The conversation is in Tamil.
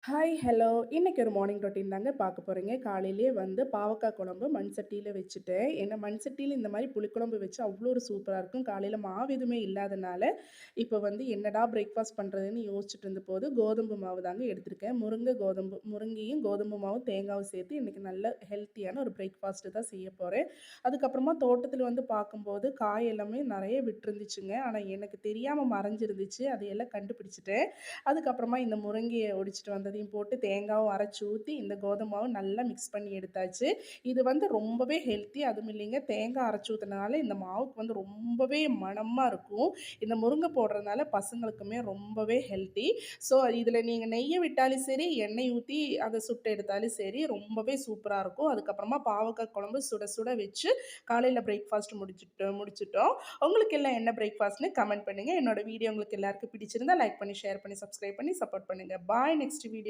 Hi, hello. இன்னைக்கு ஒரு மார்னிங் ரொட்டீன் தாங்க பார்க்க போறீங்க. காலையிலேயே வந்து பாவக்காய் குழம்பு மண் சட்டியில வச்சுட்டேன். ஏன்னா மண் சட்டியில இந்த மாரி புளிக்குழம்பு வச்சா அவ்வளோ ஒரு சூப்பரா இருக்கும். காலையில மாவு எதுவுமே இல்லாதனால, இப்போ வந்து என்னடா பிரேக்ஃபாஸ்ட் பண்றதுன்னு யோசிச்சுட்டு இருந்தபோது, கோதுமை மாவு தாங்க எடுத்திருக்கேன். முருங்கையும், கோதுமை மாவும், தேங்காவும் சேர்த்து இன்னைக்கு நல்ல ஹெல்த்தியான ஒரு பிரேக்ஃபாஸ்ட் தான் செய்ய போறேன். அதுக்கப்புறமா தோட்டத்தில வந்து பார்க்கும்போது, காய் எல்லாமே நெறைய விட்டுருந்துச்சுங்க. ஆனா எனக்கு தெரியாம மறைஞ்சிருந்துச்சு. அதையெல்லாம் கண்டுபிடிச்சுட்டேன். அதுக்கப்புறமா இந்த முருங்கைய ஒடிச்சிட்டு வந்ததையும் போட்டு தேங்காவும் அரைச்சு ஊத்தி, இந்த கோதும மாவும் நல்லா மிக்ஸ் பண்ணி எடுத்தாச்சு. இது வந்து ரொம்பவே ஹெல்த்தி. அதுவும் இல்லைங்க, தேங்காய் அரைச்சு ஊத்துனனால இந்த மாவுக்கு வந்து ரொம்பவே மணமா இருக்கும். இந்த முருங்கை போடுறதுனால பசங்களுக்குமே ரொம்பவே ஹெல்த்தி. ஸோ இதில நீங்க நெய்ய விட்டாலும் சரி, எண்ணெய் ஊத்தி அத சுட்டு எடுத்தாலும் சரி, ரொம்பவே சூப்பரா இருக்கும். அதுக்கப்புறமா பாவக்காய் குழம்பு சுட சுட வச்சு காலையில பிரேக்ஃபாஸ்ட் முடிச்சுட்டோம். உங்களுக்கு எல்லாம் என்ன பிரேக்ஃபாஸ்ட்ன்னு கமெண்ட் பண்ணுங்க. என்னோட வீடியோ உங்களுக்கு எல்லாருக்கும் பிடிச்சிருந்தா லைக் பண்ணி, ஷேர் பண்ணி, சப்ஸ்கிரைப் பண்ணி சப்போர்ட் பண்ணுங்க. பாய். Next video